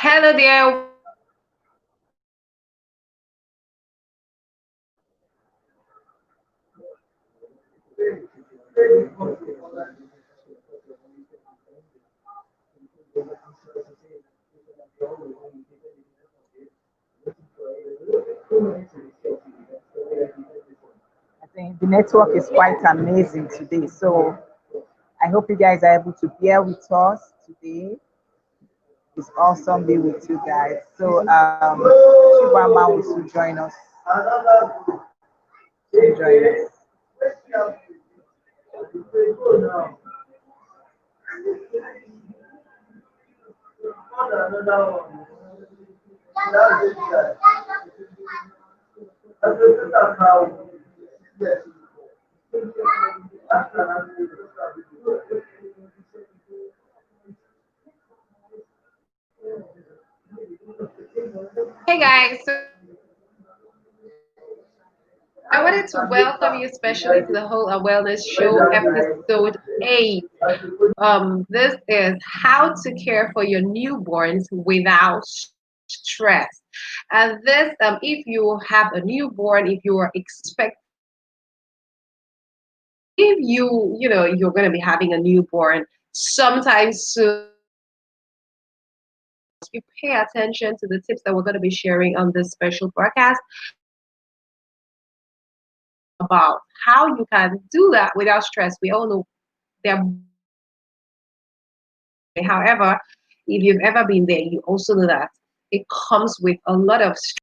Hello there. I think the network is quite amazing today. So I hope you guys are able to bear with us today. It's awesome being with you guys. So Chibama will soon join us. Soon join us. Hey guys, so I wanted to welcome you especially to the Whole Wellness Show episode 8. This is how to care for your newborns without stress. And this, if you have a newborn, if you are expect, if you're going to be having a newborn sometime soon, you pay attention to the tips that we're going to be sharing on this special broadcast about how you can do that without stress. We all know there. However, if you've ever been there, you also know that it comes with a lot of stress.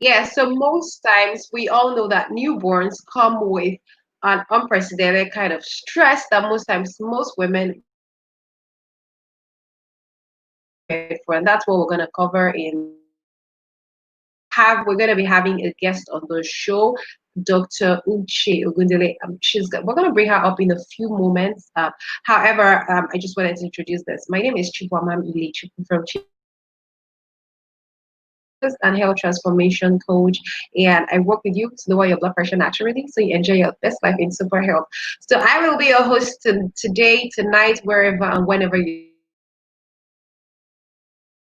Yeah, so most times we all know that newborns come with an unprecedented kind of stress that most times most women for, and that's what we're going to cover in have we're going to be having a guest on the show, Dr. Uche Ogundele. We're going to bring her up in a few moments. However, I just wanted to introduce this. My name is Chibwamam Ili from and health transformation coach, and I work with you to lower your blood pressure naturally so you enjoy your best life in super health. So I will be your host today, tonight, wherever and whenever you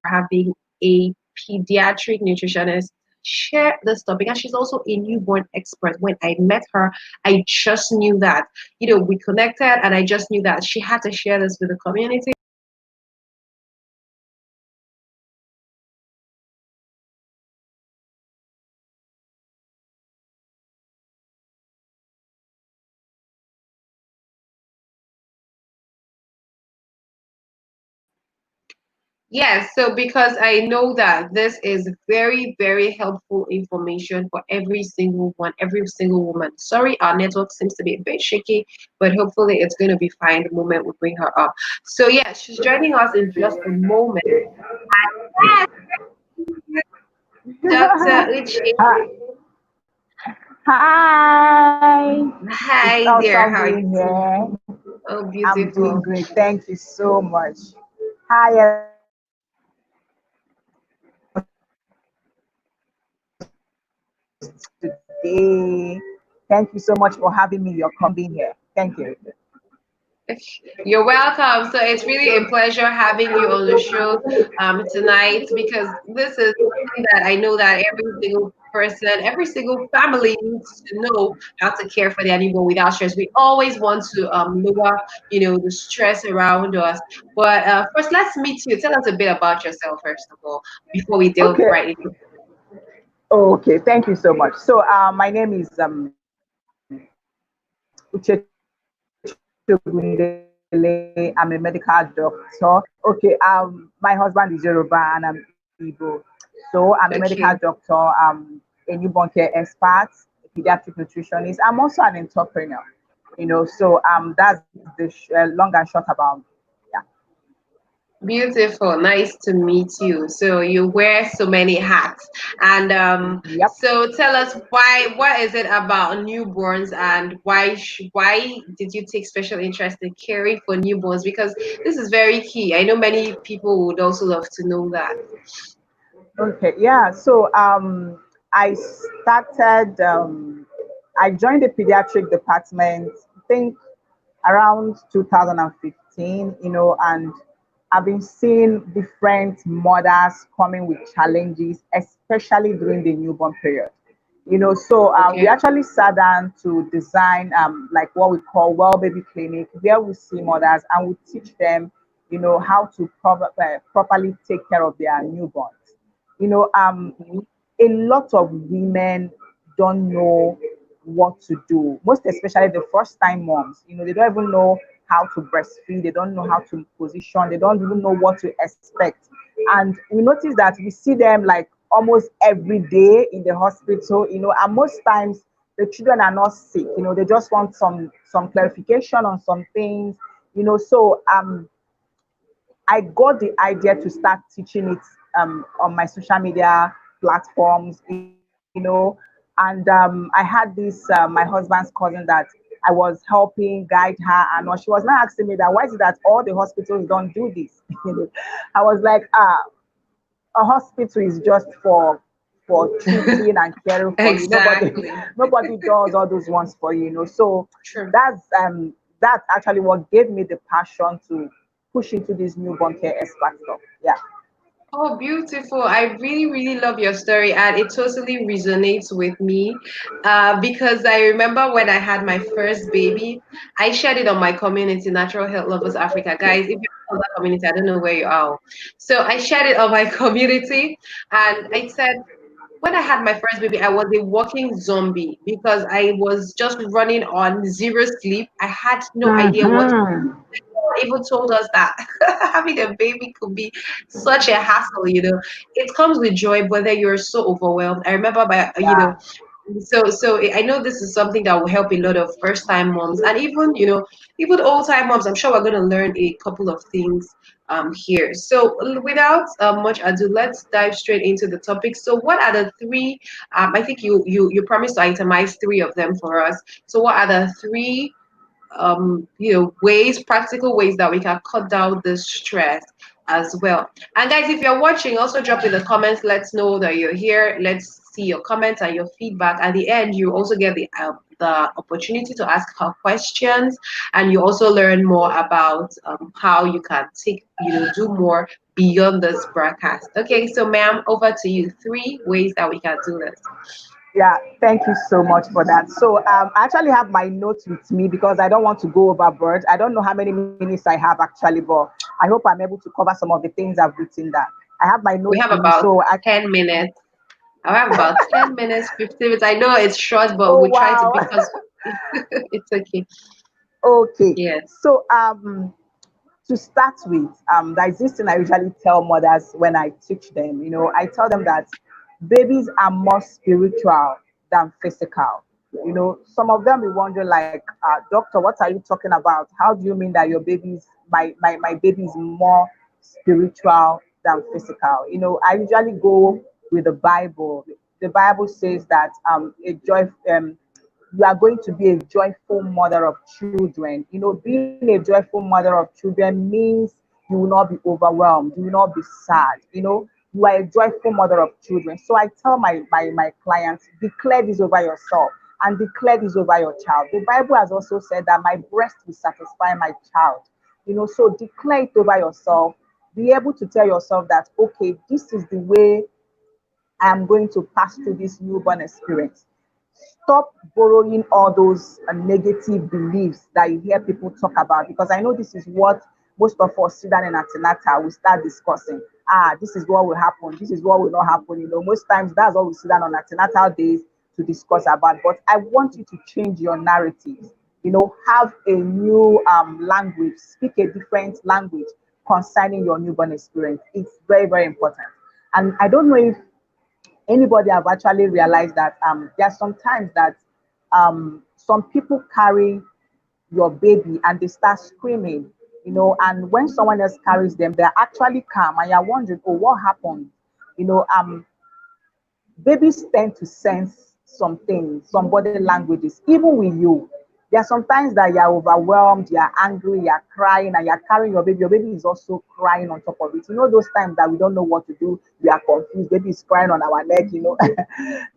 are having a pediatric nutritionist share this topic. And she's also a newborn expert. When I met her, I just knew that we connected, and I just knew that she had to share this with the community. Yes, so because I know that this is very, very helpful information for every single one, every single woman. Sorry, our network seems to be a bit shaky, but hopefully it's going to be fine the moment we bring her up. So, yeah, she's joining us in just a moment. Dr. Uche. Hi. Hi. It's Hi there, awesome how are being you doing? here. Oh, I'm doing beautiful. great. Thank you so much. Hi, today. Thank you so much for having me. Your being here. Thank you. You're welcome. So it's really a pleasure having you on the show tonight because this is something that I know that every single person, every single family needs to know how to care for their newborn without stress. We always want to lower, the stress around us. But first, let's meet you. Tell us a bit about yourself, first of all, before we delve Okay. right into. Okay. Thank you so much. So, my name is Uchechi Ogundele. I'm a medical doctor. Okay. My husband is Yoruba and I'm Igbo. So, I'm a medical Okay. doctor. A newborn care expert, a pediatric nutritionist. I'm also an entrepreneur. So that's the long and short about. Yeah. Beautiful. Nice to meet you. So you wear so many hats. And Yep. so tell us what is it about newborns and why did you take special interest in caring for newborns? Because this is very key. I know many people would also love to know that. Okay, yeah. So I started. I joined the pediatric department. I think around 2015. And I've been seeing different mothers coming with challenges, especially during the newborn period. So we Okay. actually sat down to design like what we call well baby clinic, where we see mothers and we teach them, how to properly take care of their newborns. You know, um, Mhm. a lot of women don't know what to do, most especially the first time moms. They don't even know how to breastfeed, they don't know how to position, they don't even know what to expect. And we notice that we see them like almost every day in the hospital, and most times the children are not sick, they just want some clarification on some things. So I got the idea to start teaching it on my social media platforms, and I had this my husband's cousin that I was helping guide her, and she was now asking me that why is it that all the hospitals don't do this? I was like, a hospital is just for treating and caring for you. Nobody Exactly. nobody does all those ones for you. So True. that's actually what gave me the passion to push into this newborn care expert stuff. Yeah. Oh, beautiful. I really, really love your story, and it totally resonates with me. Because I remember when I had my first baby, I shared it on my community, Natural Health Lovers Africa. Guys, if you're on that community, I don't know where you are. So I shared it on my community, and I said, when I had my first baby, I was a walking zombie because I was just running on zero sleep. I had no idea what Mm-hmm. even told us that having a baby could be such a hassle, It comes with joy, but then you're so overwhelmed. I remember Yeah. so I know this is something that will help a lot of first time moms and even, even old time moms. I'm sure we're going to learn a couple of things here. So without much ado, let's dive straight into the topic. So what are the three, I think you promised to itemize three of them for us. So what are the three practical ways that we can cut down the stress as well. And guys, if you're watching, also drop in the comments. Let's know that you're here. Let's see your comments and your feedback. At the end, you also get the opportunity to ask her questions, and you also learn more about how you can do more beyond this broadcast. Okay, so ma'am, over to you. Three ways that we can do this. Yeah, thank you so much for that. So I actually have my notes with me because I don't want to go overboard. I don't know how many minutes I have actually, but I hope I'm able to cover some of the things I've written down. I have my We notes have with me, about so I 10 minutes. I have about 10 minutes, 15 minutes. I know it's short, but oh we try to wow. because it's okay. Okay. Yes. So to start with, there's this thing I usually tell mothers when I teach them. I tell them that babies are more spiritual than physical. Some of them will wonder, like, doctor, what are you talking about? How do you mean that your baby's my baby is more spiritual than physical? I usually go with the Bible. The Bible says that you are going to be a joyful mother of children. Being a joyful mother of children means you will not be overwhelmed, you will not be sad. You are a joyful mother of children. So I tell my clients, declare this over yourself and declare this over your child. The Bible has also said that my breast will satisfy my child. So declare it over yourself. Be able to tell yourself that, okay, this is the way I am going to pass through this newborn experience. Stop borrowing all those negative beliefs that you hear people talk about, because I know this is what most of us sit down in antenatal we start discussing. This is what will happen, this is what will not happen. Most times that's what we sit down on antenatal days to discuss about. But I want you to change your narratives. Have a new language, speak a different language concerning your newborn experience. It's very, very important. And I don't know if anybody have actually realized that there are some times that some people carry your baby and they start screaming. And when someone else carries them, they're actually calm, and you're wondering, oh, what happened? You know, um, Babies tend to sense some things, some body languages, even with you. There are sometimes that you're overwhelmed, you're angry, you're crying, and you're carrying your baby. Your baby is also crying on top of it. You know, those times that we don't know what to do, we are confused, baby is crying on our neck,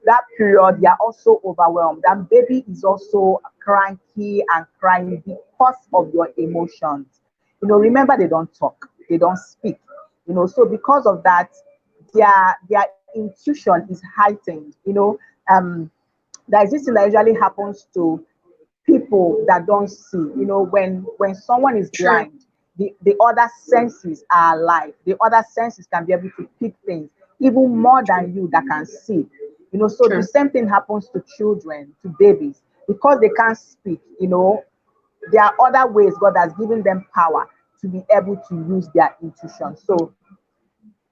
that period, you're also overwhelmed. And baby is also cranky and crying because of your emotions. Remember, they don't talk, they don't speak. So because of that, their intuition is heightened. There's this thing that usually happens to people that don't see. When someone is True. blind, the other senses are alive. The other senses can be able to pick things even more than you that can see. So the True. same thing happens to children, to babies, because they can't speak. There are other ways God has given them power to be able to use their intuition. So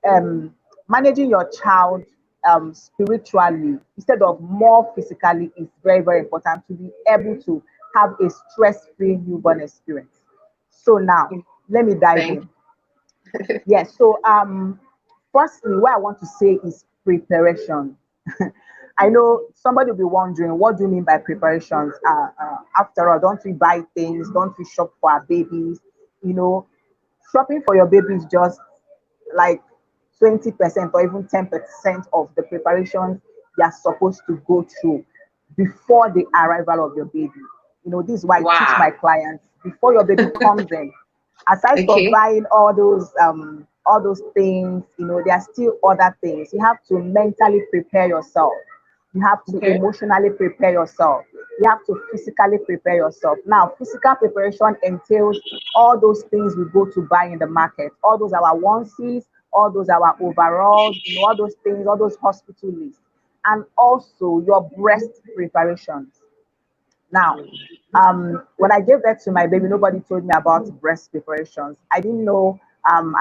um, managing your child spiritually instead of more physically is very, very important to be able to have a stress-free newborn experience. So now, let me dive Thank in. Yes. So firstly, what I want to say is preparation. I know somebody will be wondering, what do you mean by preparations? After all, don't we buy things? Don't we shop for our babies? You know, Shopping for your baby is just like 20% or even 10% of the preparations you're supposed to go through before the arrival of your baby. This is why I teach Wow. my clients before your baby comes in, aside from Okay. buying all those things, there are still other things. You have to mentally prepare yourself. You have to Okay. emotionally prepare yourself. You have to physically prepare yourself. Now, physical preparation entails all those things we go to buy in the market, all those our onesies, all those our overalls, all those things, all those hospital lists, and also your breast preparations. Now, when I gave birth to my baby, nobody told me about breast preparations. I didn't know,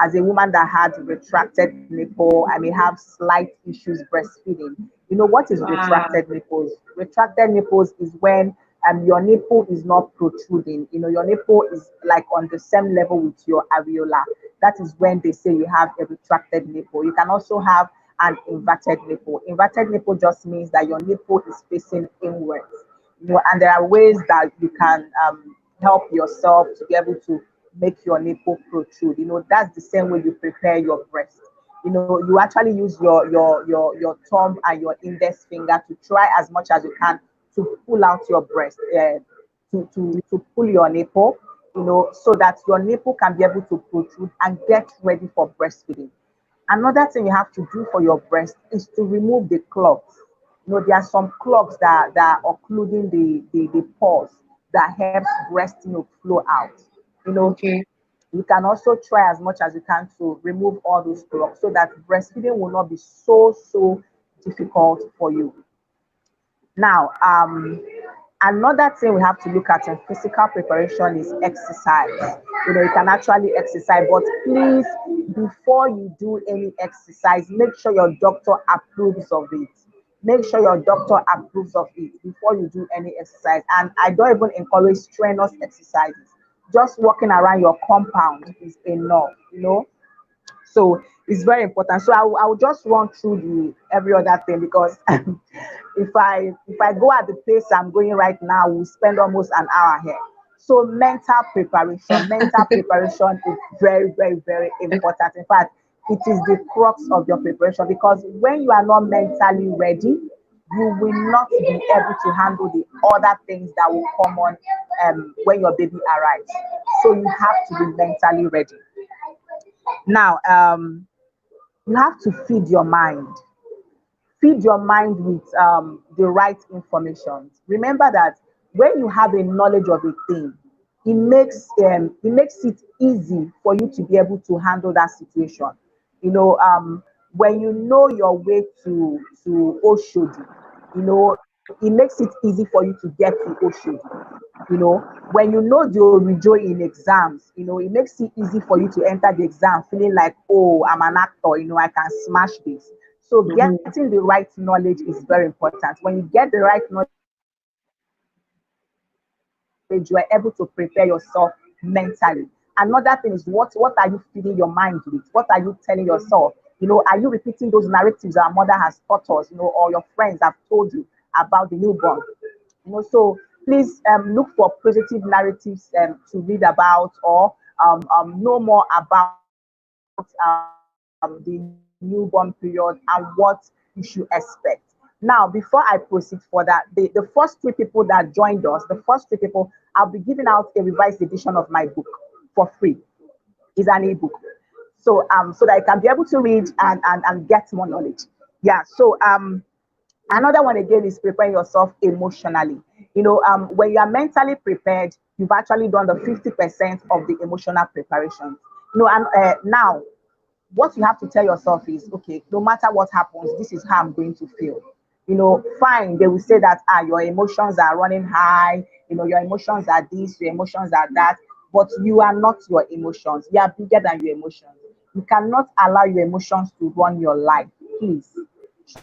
as a woman that had retracted nipple, I may have slight issues breastfeeding. What is Wow. retracted nipples? Retracted nipples is when your nipple is not protruding. Your nipple is like on the same level with your areola. That is when they say you have a retracted nipple. You can also have an inverted nipple. Inverted nipple just means that your nipple is facing inwards. And there are ways that you can help yourself to be able to make your nipple protrude. That's the same way you prepare your breast. You actually use your thumb and your index finger to try as much as you can to pull out your breast, to pull your nipple, so that your nipple can be able to protrude and get ready for breastfeeding. Another thing you have to do for your breast is to remove the clogs. There are some clogs that are occluding the pores that helps breast milk flow out. You know, Okay. you can also try as much as you can to remove all those clogs so that breastfeeding will not be so difficult for you. Now, another thing we have to look at in physical preparation is exercise. You can actually exercise, but please, before you do any exercise, make sure your doctor approves of it. Make sure your doctor approves of it before you do any exercise. And I don't even encourage strenuous exercises. Just walking around your compound is enough. So it's very important. So I will just run through the every other thing because if I go at the pace I'm going right now, we'll spend almost an hour here. So mental preparation is very, very, very important. In fact, it is the crux of your preparation because when you are not mentally ready, you will not be able to handle the other things that will come on when your baby arrives. So you have to be mentally ready. Now, you have to feed your mind. Feed your mind with the right information. Remember that when you have a knowledge of a thing, it makes it easy for you to be able to handle that situation. You know, when you know your way to Oshodi, it makes it easy for you to get to Oshodi. When you know the orijo in exams, it makes it easy for you to enter the exam feeling like, oh, I'm an actor, I can smash this. So Mhm. getting the right knowledge is very important. When you get the right knowledge, you are able to prepare yourself mentally. So you have to feed your mind. Another thing is what are you feeding your mind with? What are you telling yourself? Are you repeating those narratives our mother has taught us, or your friends have told you about the newborn? So please look for positive narratives to read about, or know more about the newborn period and what you should expect. Now, before I proceed further, the first three people that joined us, the first three people, I'll be giving out a revised edition of my book for free. It's an ebook. So that you can be able to read and get more knowledge. Yeah. Another one again is preparing yourself emotionally. When you are mentally prepared, you've actually done the 50% of the emotional preparation. And now what you have to tell yourself is, okay, no matter what happens, this is how I'm going to feel. Fine, they will say that your emotions are running high, your emotions are this, your emotions are that, but you are not your emotions. You are bigger than your emotions. You cannot allow your emotions to run your life. Please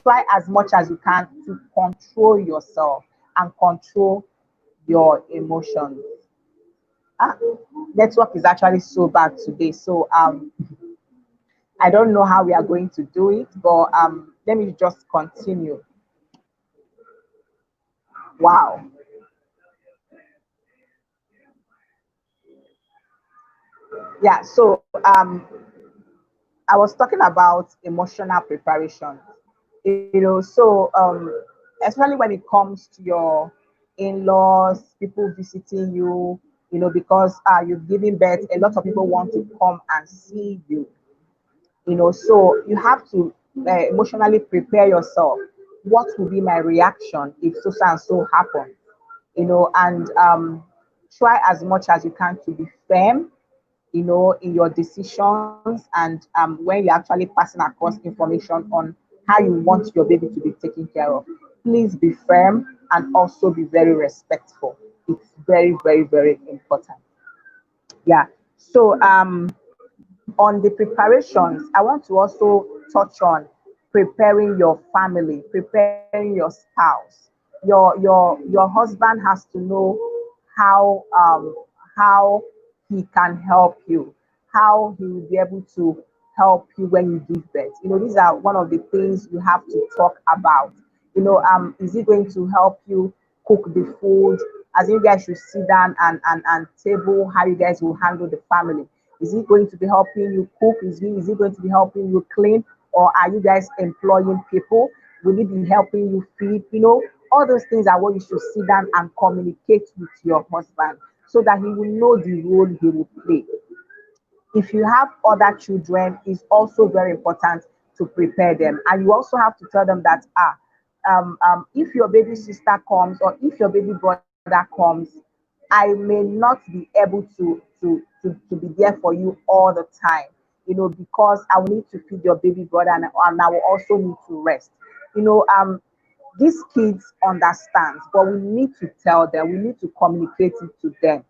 try as much as you can to control yourself and control your emotions. Ah, network is actually so bad today. So I don't know how we are going to do it, but let me just continue. Wow. Yeah, I was talking about emotional preparation. Especially when it comes to your in-laws, people visiting you, because you've given birth, a lot of people want to come and see you. So you have to emotionally prepare yourself. What will be my reaction if so and so happen? And try as much as you can to be firm, in your decisions, and when you're actually passing across information on how you want your baby to be taken care of. Please be firm and also be very respectful. It's very, very, very important. Yeah. On the preparations, I want to also touch on preparing your family, preparing your spouse. Your husband has to know how how he can help you, how he will be able to help you when you give birth. These are one of the things you have to talk about. Is he going to help you cook the food? As you guys should sit down and table how you guys will handle the family. Is he going to be helping you cook? Is he going to be helping you clean? Or are you guys employing people? Will he be helping you feed? All those things are what you should sit down and communicate with your husband so that he will know the role he will play. If you have other children, it's also very important to prepare them. And you also have to tell them that if your baby sister comes or if your baby brother comes, I may not be able to be there for you all the time, because I will need to feed your baby brother, and I will also need to rest. You know, um, these kids understand, but we need to tell them, we need to communicate it to them.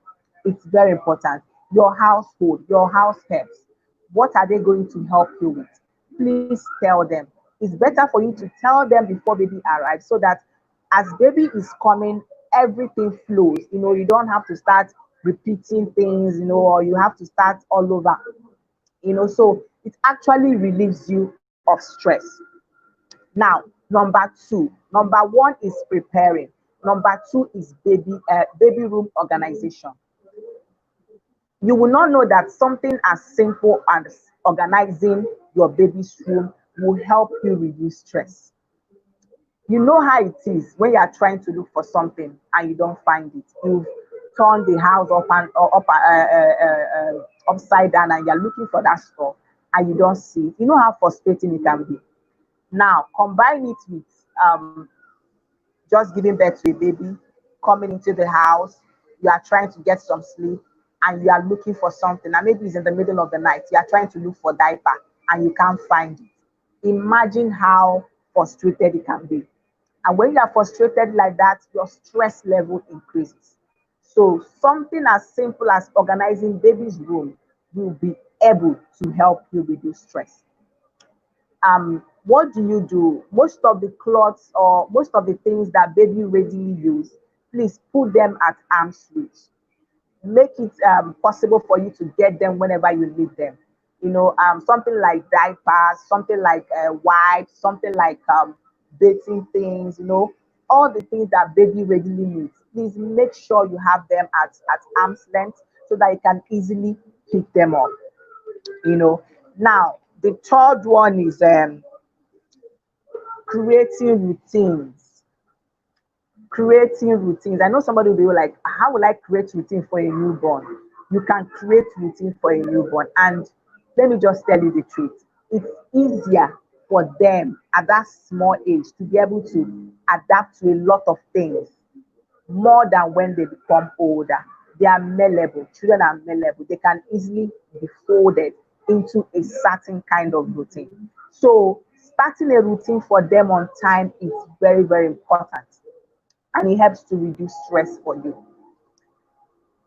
It's very important. Your household, your house helps. What are they going to help you with? Please tell them. It's better for you to tell them before baby arrives so that as baby is coming, everything flows. You don't have to start repeating things, or you have to start all over. So it actually relieves you of stress. Now, number one is preparing. Number two is baby room organization. You will not know that something as simple as organizing your baby's room will help you reduce stress. You know how it is when you are trying to look for something and you don't find it. You've turned the house up and upside down, and you're looking for that stuff and you don't see it. You know how frustrating it can be. Now, combine it with just giving birth to a baby, coming into the house, you are trying to get some sleep, and you are looking for something, and maybe it's in the middle of the night, you are trying to look for diaper and you can't find it. Imagine how frustrated it can be. And when you are frustrated like that, your stress level increases. So something as simple as organizing baby's room will be able to help you reduce stress. What do you do? Most of the clothes or most of the things that baby readily use, please put them at arm's reach. make it possible for you to get them whenever you need them. Something like diapers, something like wipes, something like bathing things, all the things that baby regularly needs. Please make sure you have them at arm's length so that you can easily pick them up. you know Now the third one is creating routines. I know somebody will be like, how will I create routine for a newborn? You can create routine for a newborn. And let me just tell you the truth. It's easier for them at that small age to be able to adapt to a lot of things more than when they become older. They are malleable. Children are malleable. They can easily be folded into a certain kind of routine. So starting a routine for them on time is very, very important, and it helps to reduce stress for you.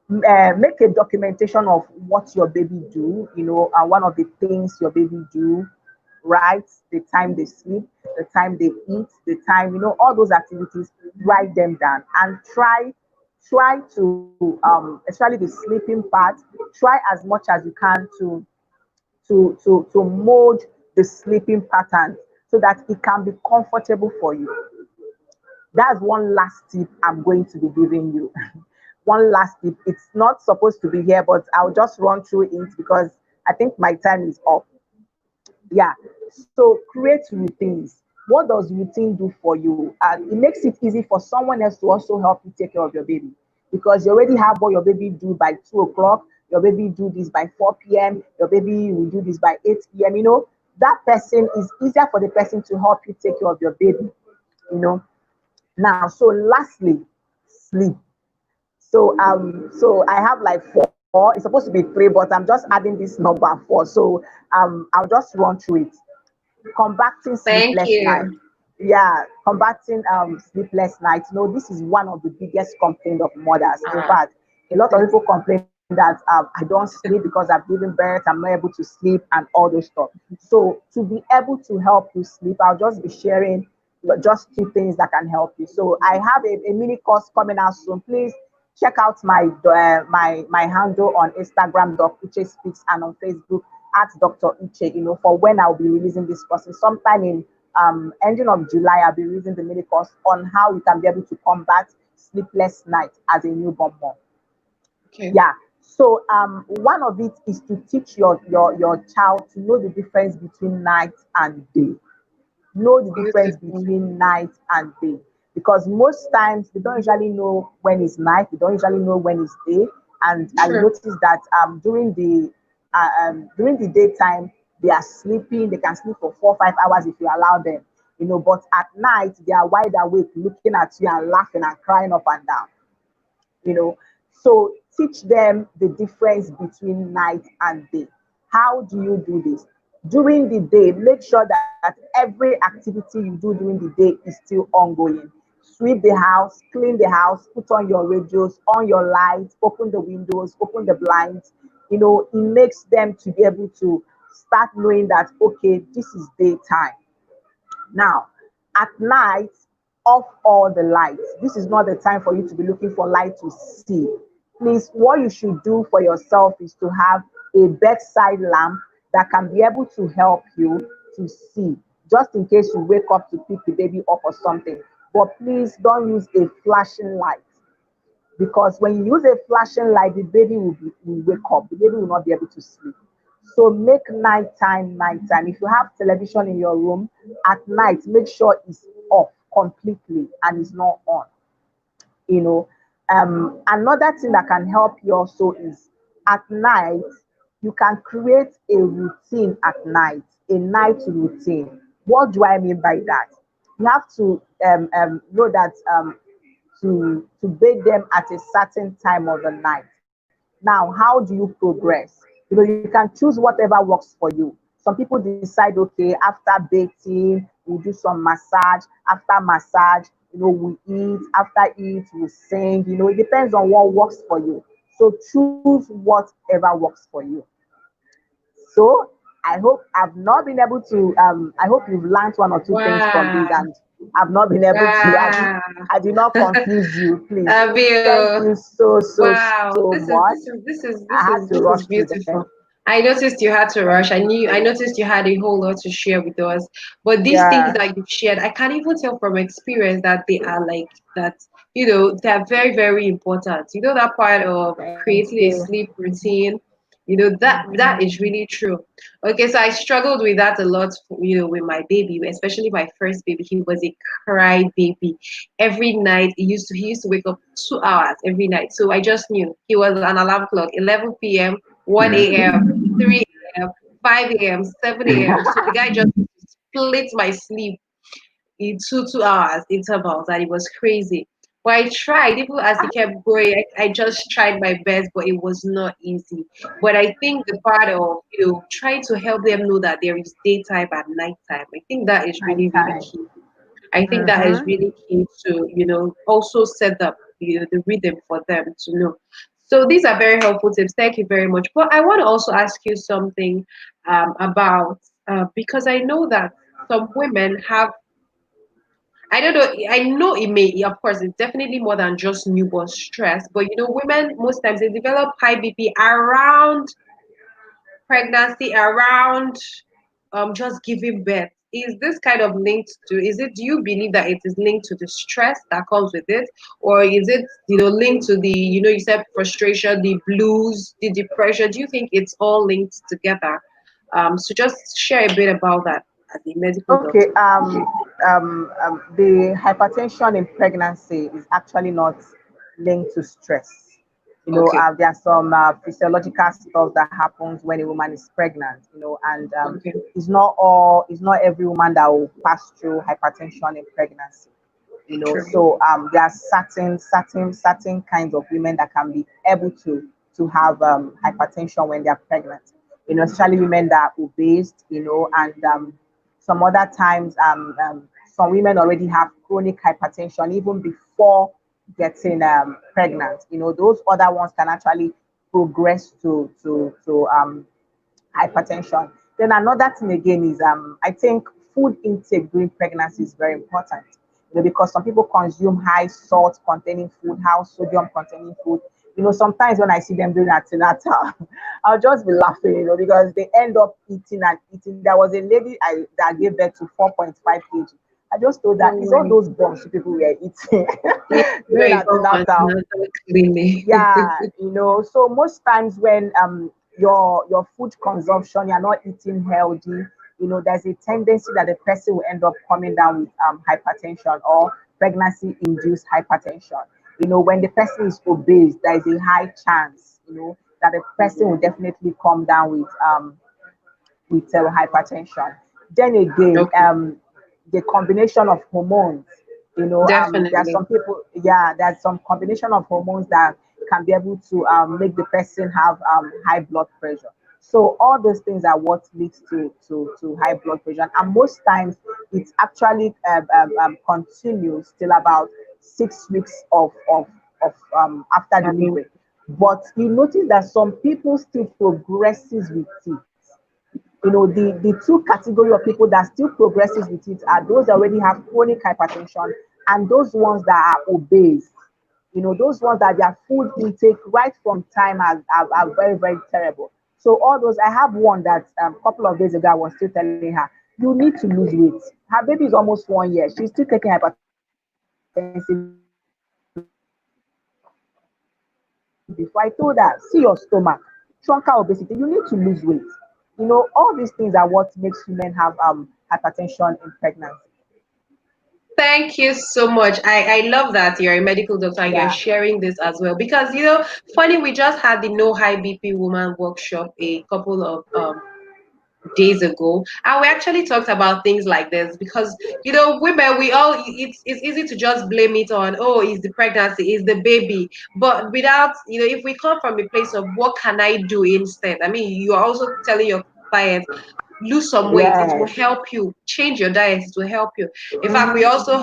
Make a documentation of what your baby do, and one of the things your baby do, right? The time they sleep, the time they eat, the time, all those activities, write them down and try to, especially the sleeping part, try as much as you can to mold the sleeping pattern so that it can be comfortable for you. That's one last tip I'm going to be giving you. One last tip. It's not supposed to be here, but I'll just run through it because I think my time is up. Yeah. So create routines. What does routine do for you? And it makes it easy for someone else to also help you take care of your baby because you already have what your baby do by 2 o'clock. Your baby do this by 4 p.m. Your baby will do this by 8 p.m. That person is easier for the person to help you take care of your baby. You know, Now, so lastly, sleep. So I have like four. It's supposed to be three, but I'm just adding this number four. So I'll just run through it. Combating Thank sleepless night. you. Yeah, combating sleepless nights. This is one of the biggest complaint of mothers. In Uh, fact, a lot it of is. people complain that I don't sleep because I've given birth, I'm not able to sleep, and all those stuff. So to be able to help you sleep, I'll just be sharing just two things that can help you. So I have a mini course coming out soon. Please check out my handle on Instagram, Dr. Uche Speaks, and on Facebook at Dr. Uche, for when I'll be releasing this course. And sometime in ending of July, I'll be releasing the mini course on how you can be able to combat sleepless night as a newborn mom. Okay. Yeah. So one of it is to teach your child to know the difference between night and day. Know the difference Beautiful. between night and day, because most times they don't usually know when it's night, they don't usually know when it's day. And I True. noticed that during the daytime they are sleeping, they can sleep for 4 or 5 hours if you allow them, but at night they are wide awake looking at you and laughing and crying up and down you know. So teach them the difference between night and day. How do you do this? During the day, make sure that every activity you do during the day is still ongoing. Sweep the house, clean the house, put on your radios, on your lights, open the windows, open the blinds. It makes them to be able to start knowing that, okay, this is daytime. Now, at night, off all the lights. This is not the time for you to be looking for light to see. Please, what you should do for yourself is to have a bedside lamp that can be able to help you to see, just in case you wake up to pick the baby up or something. But please don't use a flashing light, because when you use a flashing light, the baby will wake up. The baby will not be able to sleep. So make nighttime nighttime. If you have television in your room at night, make sure it's off completely and it's not on. you know Another thing that can help you also is at night you can create a routine at night, a night routine. What do I mean by that? You have to know that to bathe them at a certain time of the night. Now, how do you progress? You can choose whatever works for you. Some people decide, okay, after bathing, we'll do some massage. After massage, we eat. After eat, we sing. It depends on what works for you. So choose whatever works for you. So I hope I've not been able to. I hope you've learned one or two things from this, Wow. and I've not been able to. Wow. I did not confuse you, please. Thank Avio. you so so Wow. so This is much. this is this is I this had is to this is rush to them. beautiful. I noticed you had to rush. I noticed you had a whole lot to share with us. But these things Yeah, that you've shared, I can't even tell from experience that they are like that, they're very, very important. You know that part of thank creating a you. sleep routine, that is really true. Okay, so I struggled with that a lot, with my baby, especially my first baby. He was a cry baby. Every night he used to wake up 2 hours every night. So I just knew he was an alarm clock, 11 p.m., 1 a.m., 3 a.m., 5 a.m., 7 a.m. So the guy just split my sleep in two hours intervals, and it was crazy. But I tried, even as he kept going, I just tried my best, but it was not easy. But I think the part of trying to help them know that there is daytime and nighttime, I think that is really, really Nighttime. key. I think that is Mm-hmm. really key to, also set up, the rhythm for them to know. So these are very helpful tips. Thank you very much. But I want to also ask you something about, because I know that some women have, I don't know, I know it may, of course, it's definitely more than just newborn stress, but women, most times they develop high BP around pregnancy, around just giving birth. Is this kind of linked to, do you believe that it is linked to the stress that comes with it, or is it linked to the, you said frustration, the blues, the depression? Do you think it's all linked together? So just share a bit about that as a medical Okay. doctor. The hypertension in pregnancy is actually not linked to stress. Okay. There are some physiological stuff that happens when a woman is pregnant. And Okay. it's not every woman that will pass through hypertension in pregnancy. True. So there are certain kinds of women that can be able to have hypertension when they are pregnant. Especially women that are obese. And some other times some women already have chronic hypertension even before getting pregnant. Those other ones can actually progress to hypertension. Then another thing again is I think food intake during pregnancy is very important. Because some people consume high salt containing food, high sodium containing food. Sometimes when I see them doing antenatal, I'll just be laughing, because they end up eating and eating. There was a lady that gave birth to 4.5 kg. I just told her it's all Oh, those buns people were eating yeah, during very common, antenatal. not clearly. Yeah, so most times when your food consumption, you're not eating healthy. There's a tendency that the person will end up coming down with hypertension or pregnancy induced hypertension. When the person is obese, there is a high chance that the person will definitely come down with hypertension. Then again, Okay, the combination of hormones. There are definitely. some people, yeah, there's some combination of hormones that can be able to make the person have high blood pressure. So all those things are what leads to high blood pressure, and most times it actually continues till about 6 weeks after I mean, delivery. But you notice that some people still progresses with it. The two category of people that still progresses with it are those that already have chronic hypertension and those ones that are obese. Those ones that their food intake right from time are very, very terrible. So all those, I have one that a couple of days ago I was still telling her, you need to lose weight. Her baby is almost 1 year. She's still taking hypertensive medication. Before I told her, see your stomach, truncal obesity. You need to lose weight. All these things are what makes women have hypertension in pregnancy. thank you so much. I love that you're a medical doctor and you're Yeah. sharing this as well. Because, funny, we just had the No High BP Woman workshop a couple of days ago, and we actually talked about things like this because women, we all, it's easy to just blame it on, oh, it's the pregnancy, it's the baby, but without, if we come from a place of what can I do instead. I mean, you are also telling your clients, lose some weight, it will Yes. help you change your diet, it will help you. In fact, we Mm-hmm. also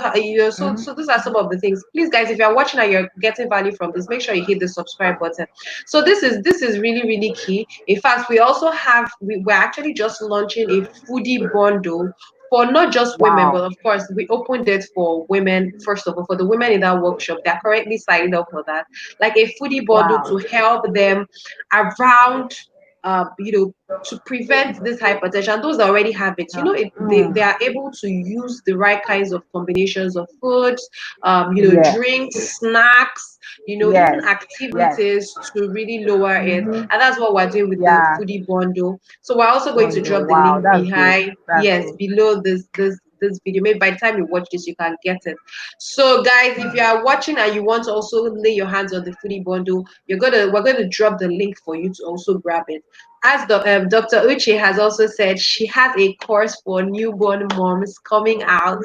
so these are some of the things. Please, guys, if you're watching and you're getting value from this, make sure you hit the subscribe button. So this is really, really key. In fact, we also have we're actually just launching a foodie bundle for not just women, Wow. but of course we opened it for women first of all. For the women in that workshop, they're currently signing up for that, like a foodie bundle Wow. to help them around, to prevent this hypertension. Those that already have it, they Mm. are able to use the right kinds of combinations of foods, Yes. drinks, snacks, even Yes. Yes. activities to really lower it. Mm-hmm. And that's what we're doing with the Yeah. foodie bundle. So we're also going to Wonder. drop the Wow. link That's good. behind, That's yes, good. below this video. Maybe by the time you watch this, you can get it. So guys, if you are watching and you want to also lay your hands on the foodie bundle, we're going to drop the link for you to also grab it. As Dr. Uche has also said, she has a course for newborn moms coming out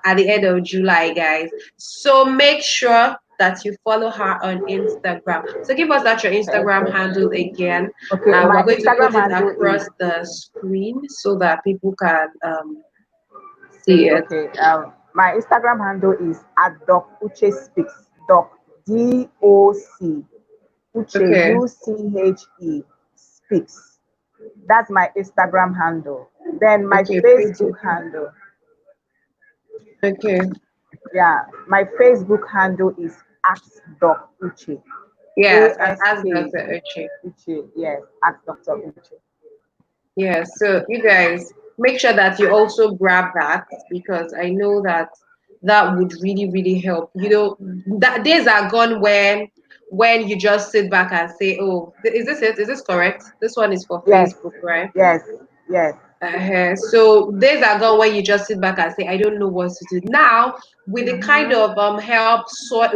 at the end of July, guys. So make sure that you follow her on Instagram. So give us that your Instagram handle again. Okay. We're My going to put Instagram it handle across is the screen so that people can see it. okay. My Instagram handle is at Doc Uche Speaks. Doc DOC Uche Okay. UCHE Speaks. That's my Instagram handle. Then my Okay. Pretty. Facebook handle. Okay. Yeah, my Facebook handle is Ask Doc Uche. Yes, and ask ASK Dr. Uche. Uche. Yes, Ask Dr. Uche. Yeah, so you guys make sure that you also grab that because I know that that would really, really help. That days are gone when you just sit back and say, "Oh, is this it? Is this correct? This one is for Yes, Facebook, right?" yes, yes. So days are gone when you just sit back and say, I don't know what to do. Now, with the kind Mm-hmm. of help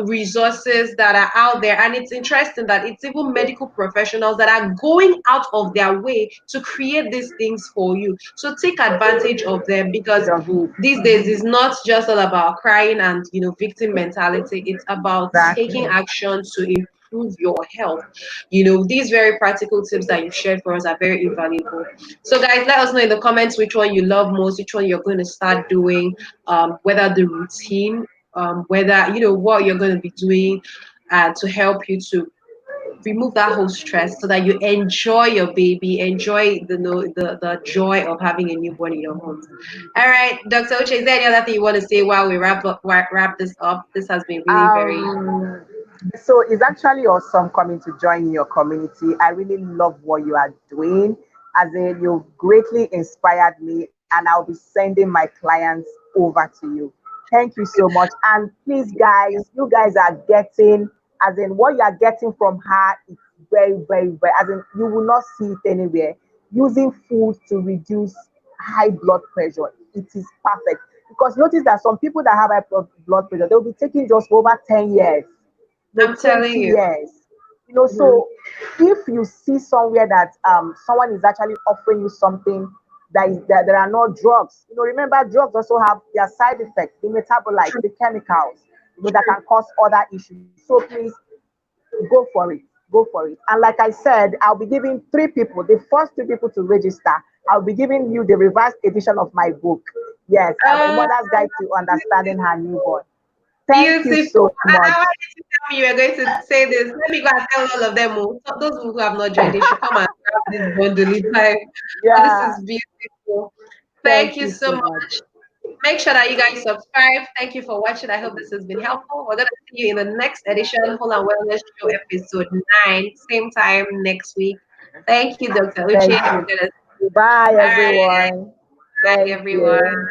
resources that are out there, and it's interesting that it's even medical professionals that are going out of their way to create these things for you. So take advantage of them because Of it. these days is not just all about crying and victim mentality. It's about Exactly. taking action to improve your health. These very practical tips that you've shared for us are very invaluable. So, guys, let us know in the comments which one you love most, which one you're going to start doing, whether the routine, whether what you're going to be doing to help you to remove that whole stress, so that you enjoy your baby, enjoy the joy of having a newborn in your homes. All right, Dr. Uche, is there any other thing you want to say while we wrap this up? This has been really very Um, so it's actually awesome coming to join your community. I really love what you are doing. As in, you've greatly inspired me, and I'll be sending my clients over to you. Thank you so much. And please, guys, you guys are getting, as in, what you are getting from her is very, very, very, as in, you will not see it anywhere. Using food to reduce high blood pressure, it is perfect. Because notice that some people that have high blood pressure, they'll be taking just for over 10 years, no, I'm telling 20 you. years. Mhm. So if you see somewhere that someone is actually offering you something that there are no drugs, remember drugs also have their side effects, the metabolites, True, the chemicals, that true. can cause other issues. So please go for it. Go for it. And like I said, I'll be giving three people, the first three people to register, I'll be giving you the revised edition of my book. Yes, A Uh, Mother's Guide to Understanding Her Newborn. Thank you Beautiful. so much. I wanted to tell me you were going to say this. Let me go and tell all of them. So those who have not joined, they should come and grab this bundle in time. But this Yeah, is beautiful. Thank thank you you so so much. much. Make sure that you guys subscribe. Thank you for watching. I hope this has been helpful. We're going to see you in the next edition, Whole and Wellness Show episode 9, same time next week. Thank you, Dr. Uche. Thank We're you. going to see you. Bye, All right. everyone. Bye, Thank everyone. you.